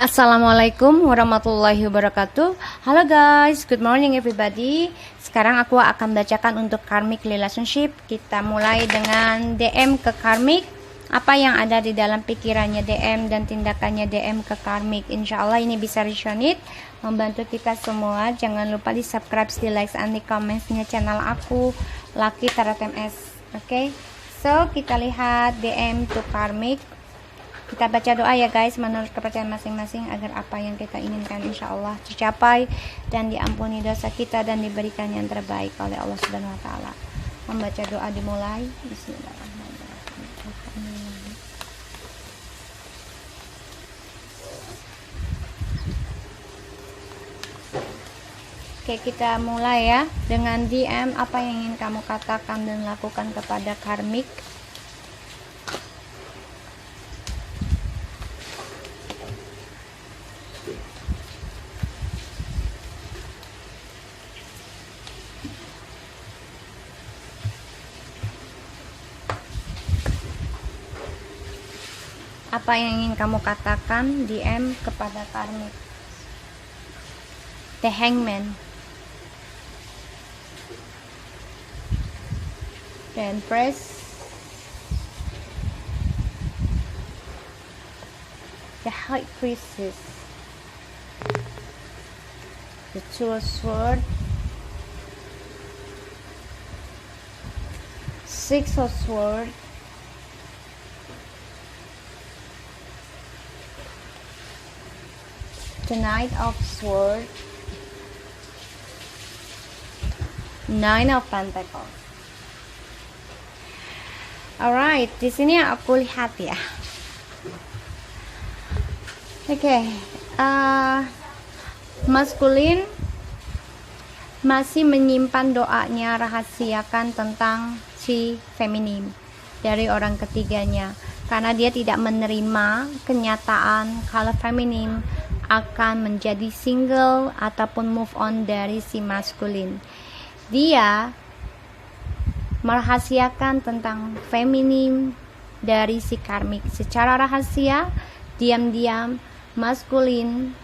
Assalamualaikum warahmatullahi wabarakatuh. Halo guys, good morning everybody. Sekarang aku akan bacakan untuk karmic relationship. Kita mulai dengan DM ke karmic. Apa yang ada di dalam pikirannya DM dan tindakannya DM ke karmic. Insya Allah ini bisa resonate, membantu kita semua. Jangan lupa di subscribe, di like, and di commentsnya channel aku, Lucky Tarot MS. Oke, so kita lihat DM to karmic. Kita baca doa ya guys, menurut kepercayaan masing-masing, agar apa yang kita inginkan insya Allah tercapai dan diampuni dosa kita dan diberikan yang terbaik oleh Allah Subhanahu wa Ta'ala. Membaca doa dimulai. Bismillahirrahmanirrahim. Oke, kita mulai ya dengan DM. Apa yang ingin kamu katakan dan lakukan kepada karmik? Apa yang ingin kamu katakan DM kepada karmik? The Hangman, the Empress, the High Priestess, the Two of Swords, Six of Swords, the Knight of Swords, Nine of Pentacles. Alright, di sini aku lihat ya. Oke, maskulin masih menyimpan doanya, rahasiakan tentang si feminin dari orang ketiganya, karena dia tidak menerima kenyataan kalau feminin akan menjadi single ataupun move on dari si maskulin. Dia merahasiakan tentang feminin dari si karmik secara rahasia, diam-diam. Maskulin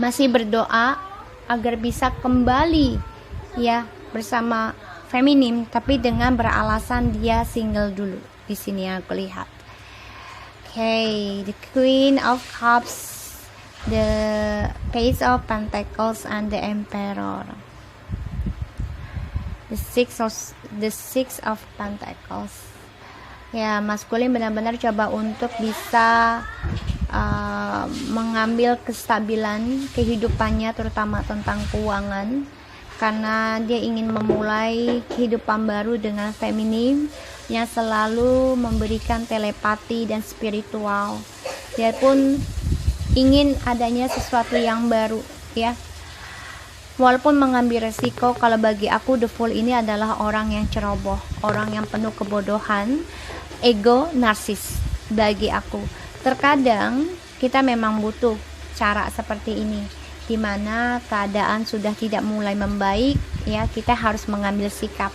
masih berdoa agar bisa kembali ya bersama feminin, tapi dengan beralasan dia single dulu. Di sini aku lihat. Okay, the Queen of Cups, the Page of Pentacles, and the Emperor. The Six of Pentacles. Ya, maskulin benar-benar coba untuk bisa mengambil kestabilan kehidupannya, terutama tentang keuangan, karena dia ingin memulai kehidupan baru dengan feminin yang selalu memberikan telepati dan spiritual. Dia pun ingin adanya sesuatu yang baru ya, walaupun mengambil resiko. Kalau bagi aku the Fool ini adalah orang yang ceroboh, orang yang penuh kebodohan, ego, narsis. Bagi aku terkadang kita memang butuh cara seperti ini, dimana keadaan sudah tidak mulai membaik ya, kita harus mengambil sikap.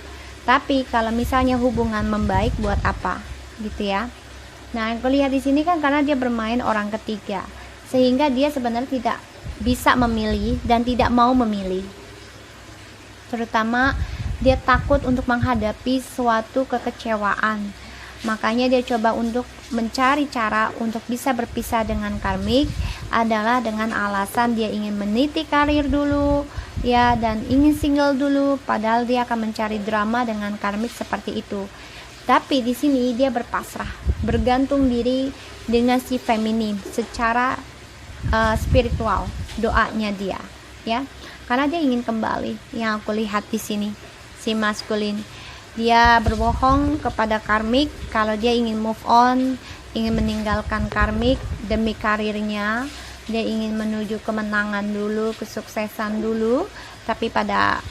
Tapi kalau misalnya hubungan membaik, buat apa gitu ya. Nah, aku lihat di sini kan karena dia bermain orang ketiga, sehingga dia sebenarnya tidak bisa memilih dan tidak mau memilih. Terutama dia takut untuk menghadapi suatu kekecewaan. Makanya dia coba untuk mencari cara untuk bisa berpisah dengan karmik, adalah dengan alasan dia ingin meniti karir dulu ya, dan ingin single dulu, padahal dia akan mencari drama dengan karmik seperti itu. Tapi di sini dia berpasrah, bergantung diri dengan si feminin secara spiritual, doanya dia ya, karena dia ingin kembali. Yang aku lihat di sini si maskulin, dia berbohong kepada karmik kalau dia ingin move on, ingin meninggalkan karmik demi karirnya. Dia ingin menuju kemenangan dulu, kesuksesan dulu, tapi pada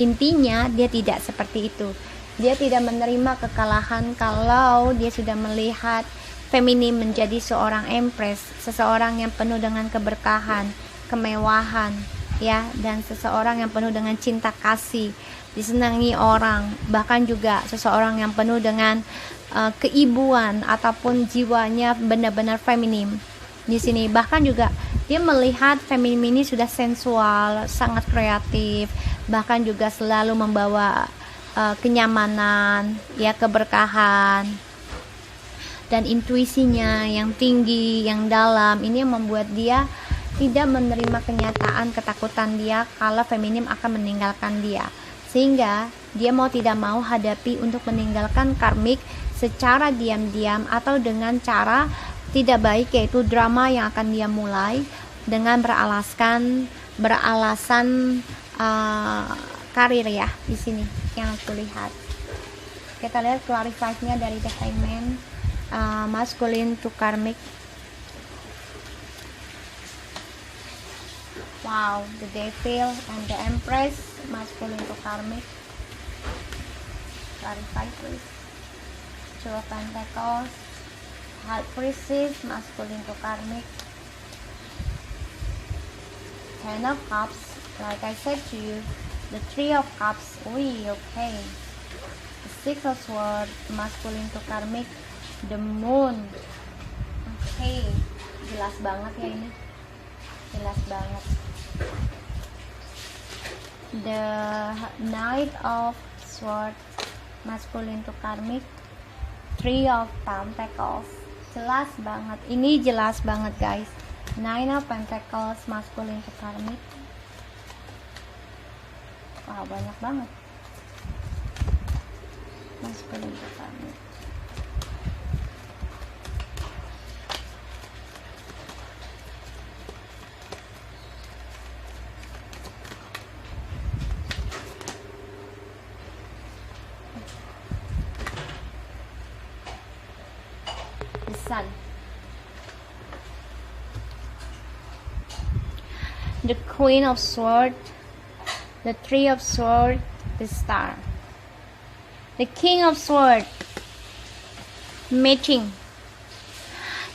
intinya dia tidak seperti itu. Dia tidak menerima kekalahan kalau dia sudah melihat feminin menjadi seorang empress, seseorang yang penuh dengan keberkahan, kemewahan ya, dan seseorang yang penuh dengan cinta kasih, disenangi orang, bahkan juga seseorang yang penuh dengan keibuan ataupun jiwanya benar-benar feminim. di sini. Bahkan juga dia melihat feminim ini sudah sensual, sangat kreatif, bahkan juga selalu membawa kenyamanan, ya, keberkahan, dan intuisinya yang tinggi, yang dalam. Ini yang membuat dia tidak menerima kenyataan ketakutan dia kalau feminim akan meninggalkan dia, sehingga dia mau tidak mau hadapi untuk meninggalkan karmik secara diam-diam atau dengan cara tidak baik, yaitu drama yang akan dia mulai dengan beralasan karir, ya, di sini yang aku lihat. Kita lihat clarify-nya dari The Hangman, masculine to karmic. Wow, the Devil and the Empress, masculine to karmic. Clarify please. Two of Pentacles, High Priestess, masculine to karmic. Ten of Cups, like I said to you, the Three of Cups. Okay. The Six of Swords, masculine to karmic. The Moon. Okay, jelas banget ya ini, jelas banget. The Knight of Swords, masculine to karmic. Three of Pentacles, jelas banget, ini jelas banget guys. Nine of Pentacles, masculine to karmic. Wah, banyak banget masculine to karmic. Sun, the Queen of Swords, the Three of Swords, the Star, the King of Swords, matching.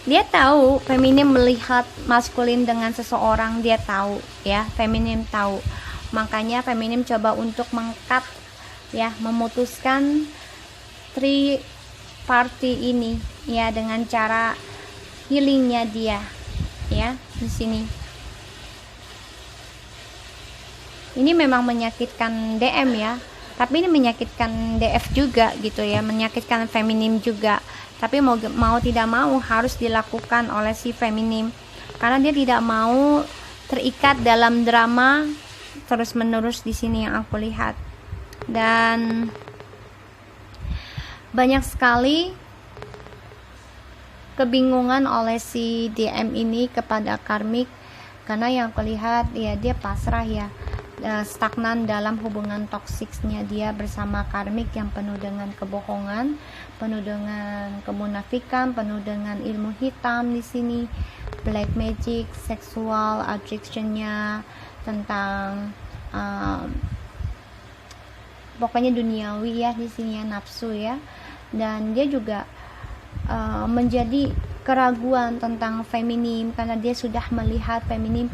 Dia tahu feminim melihat maskulin dengan seseorang, dia tahu, ya, feminim tahu. Makanya feminim coba untuk mengkat, ya, memutuskan three party ini, ya, dengan cara healingnya dia, ya, di sini. Ini memang menyakitkan DM, ya, tapi ini menyakitkan DF juga gitu, ya, menyakitkan feminim juga. Tapi mau tidak mau harus dilakukan oleh si feminim, karena dia tidak mau terikat dalam drama terus menerus di sini yang aku lihat. Dan banyak sekali kebingungan oleh si DM ini kepada karmik, karena yang aku lihat, ya, dia pasrah, ya, stagnan dalam hubungan toksiknya dia bersama karmik yang penuh dengan kebohongan, penuh dengan kemunafikan, penuh dengan ilmu hitam di sini, black magic, seksual addiction-nya, tentang pokoknya duniawi, ya, di sini, ya, nafsu, ya. Dan dia juga menjadi keraguan tentang feminim, karena dia sudah melihat feminim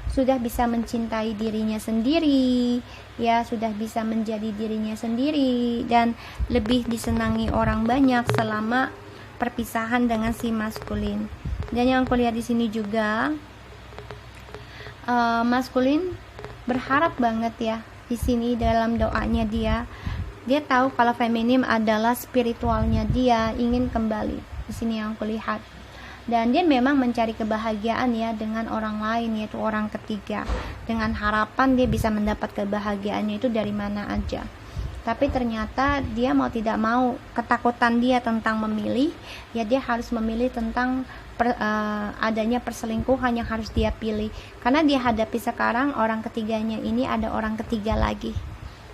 sudah bisa mencintai dirinya sendiri, ya, sudah bisa menjadi dirinya sendiri dan lebih disenangi orang banyak selama perpisahan dengan si maskulin. Dan yang aku lihat di sini juga, maskulin berharap banget, ya, di sini dalam doanya dia tahu kalau feminim adalah spiritualnya, dia ingin kembali di sini yang aku lihat. Dan dia memang mencari kebahagiaan, ya, dengan orang lain, yaitu orang ketiga, dengan harapan dia bisa mendapat kebahagiaannya itu dari mana aja. Tapi ternyata dia mau tidak mau, ketakutan dia tentang memilih, ya, dia harus memilih tentang adanya perselingkuhan yang harus dia pilih, karena dia hadapi sekarang orang ketiganya ini ada orang ketiga lagi,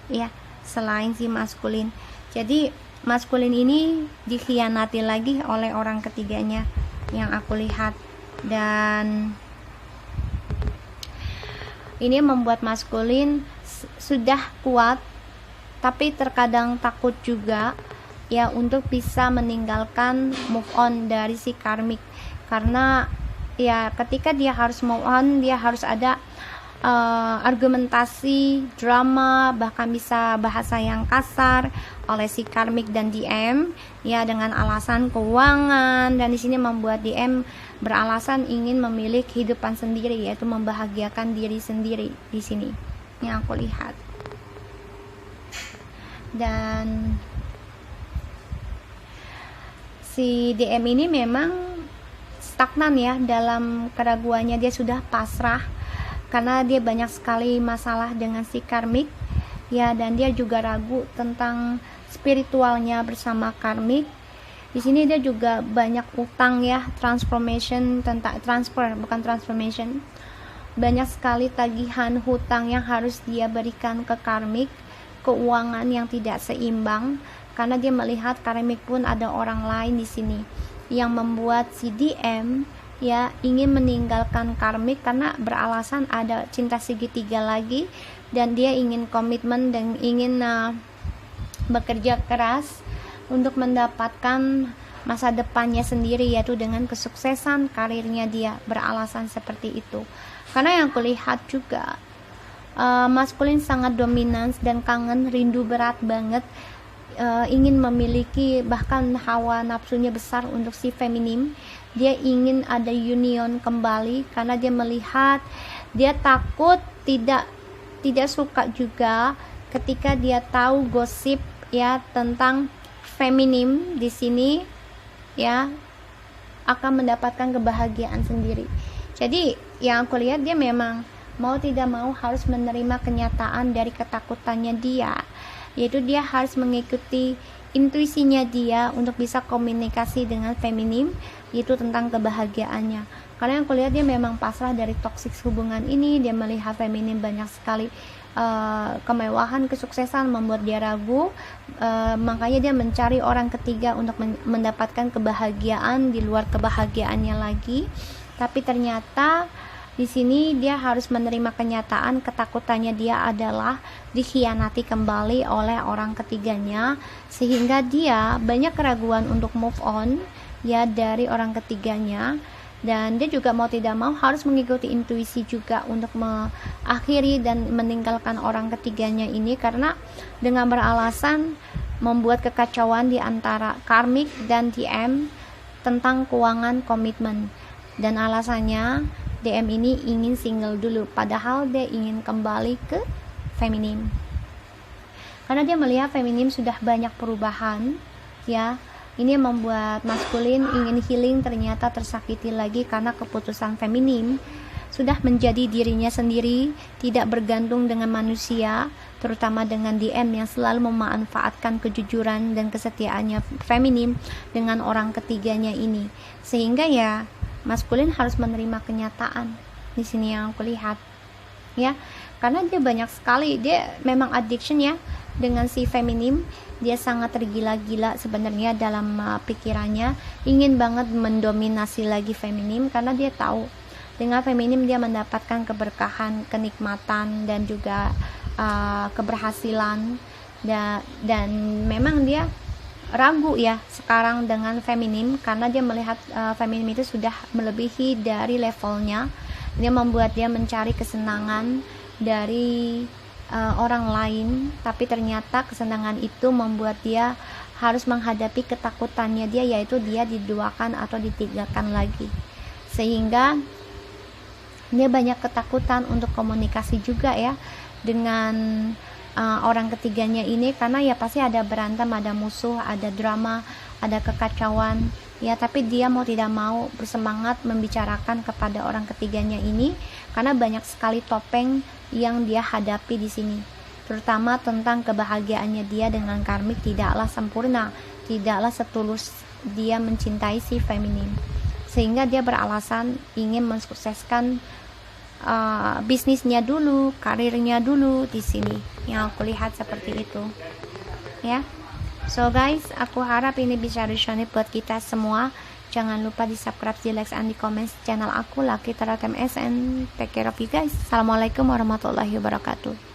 ya, selain si maskulin. Jadi maskulin ini dikhianati lagi oleh orang ketiganya yang aku lihat. Dan ini membuat maskulin sudah kuat tapi terkadang takut juga, ya, untuk bisa meninggalkan, move on dari si karmik, karena, ya, ketika dia harus move on, dia harus ada argumentasi, drama, bahkan bisa bahasa yang kasar oleh si karmik dan DM ya, dengan alasan keuangan. Dan di sini membuat DM beralasan ingin memilih kehidupan sendiri, yaitu membahagiakan diri sendiri di sini yang aku lihat. Dan si DM ini memang stagnan ya dalam keraguannya, dia sudah pasrah karena dia banyak sekali masalah dengan si karmik ya, dan dia juga ragu tentang spiritualnya bersama karmik. Di sini dia juga banyak utang ya, transformation, tentang transfer bukan transformation, banyak sekali tagihan hutang yang harus dia berikan ke karmik, keuangan yang tidak seimbang karena dia melihat karmik pun ada orang lain di sini, yang membuat si DM ya ingin meninggalkan karmik karena beralasan ada cinta segitiga lagi, dan dia ingin komitmen dan ingin bekerja keras untuk mendapatkan masa depannya sendiri, yaitu dengan kesuksesan karirnya. Dia beralasan seperti itu karena yang kulihat juga maskulin sangat dominan dan kangen, rindu berat banget, ingin memiliki, bahkan hawa nafsunya besar untuk si feminim. Dia ingin ada union kembali karena dia melihat, dia takut, tidak suka juga ketika dia tahu gosip ya tentang feminim di sini ya akan mendapatkan kebahagiaan sendiri. Jadi yang aku lihat, dia memang mau tidak mau harus menerima kenyataan dari ketakutannya dia, yaitu dia harus mengikuti intuisinya dia untuk bisa komunikasi dengan feminim, yaitu tentang kebahagiaannya. Karena yang kulihat, dia memang pasrah dari toksik hubungan ini. Dia melihat feminim banyak sekali kemewahan, kesuksesan, membuat dia ragu, makanya dia mencari orang ketiga untuk mendapatkan kebahagiaan di luar kebahagiaannya lagi. Tapi ternyata di sini dia harus menerima kenyataan, ketakutannya dia adalah dikhianati kembali oleh orang ketiganya, sehingga dia banyak keraguan untuk move on ya dari orang ketiganya. Dan dia juga mau tidak mau harus mengikuti intuisi juga untuk mengakhiri dan meninggalkan orang ketiganya ini, karena dengan beralasan membuat kekacauan di antara karmik dan DM tentang keuangan komitmen. Dan alasannya DM ini ingin single dulu, padahal dia ingin kembali ke feminim karena dia melihat feminim sudah banyak perubahan ya. Ini membuat maskulin ingin healing, ternyata tersakiti lagi karena keputusan feminim sudah menjadi dirinya sendiri, tidak bergantung dengan manusia, terutama dengan DM yang selalu memanfaatkan kejujuran dan kesetiaannya feminim dengan orang ketiganya ini. Sehingga ya maskulin harus menerima kenyataan di sini yang aku lihat ya, karena dia banyak sekali, dia memang addiction ya dengan si feminim. Dia sangat tergila-gila sebenarnya dalam pikirannya, ingin banget mendominasi lagi feminim karena dia tahu dengan feminim dia mendapatkan keberkahan, kenikmatan, dan juga keberhasilan. Dan memang dia ragu ya sekarang dengan feminim karena dia melihat feminim itu sudah melebihi dari levelnya. Dia membuat dia mencari kesenangan dari orang lain, tapi ternyata kesenangan itu membuat dia harus menghadapi ketakutannya dia, yaitu dia diduakan atau ditinggalkan lagi. Sehingga dia banyak ketakutan untuk komunikasi juga ya dengan orang ketiganya ini, karena ya pasti ada berantem, ada musuh, ada drama, ada kekacauan ya. Tapi dia mau tidak mau bersemangat membicarakan kepada orang ketiganya ini karena banyak sekali topeng yang dia hadapi di sini, terutama tentang kebahagiaannya dia dengan karmik tidaklah sempurna, tidaklah setulus dia mencintai si feminim, sehingga dia beralasan ingin mensukseskan bisnisnya dulu, karirnya dulu di sini. Yang aku lihat seperti itu ya. So guys, aku harap ini bisa resonate buat kita semua. Jangan lupa di subscribe, di like, and di comment channel aku, Lucky Tarot MS, and take care of you guys. Assalamualaikum warahmatullahi wabarakatuh.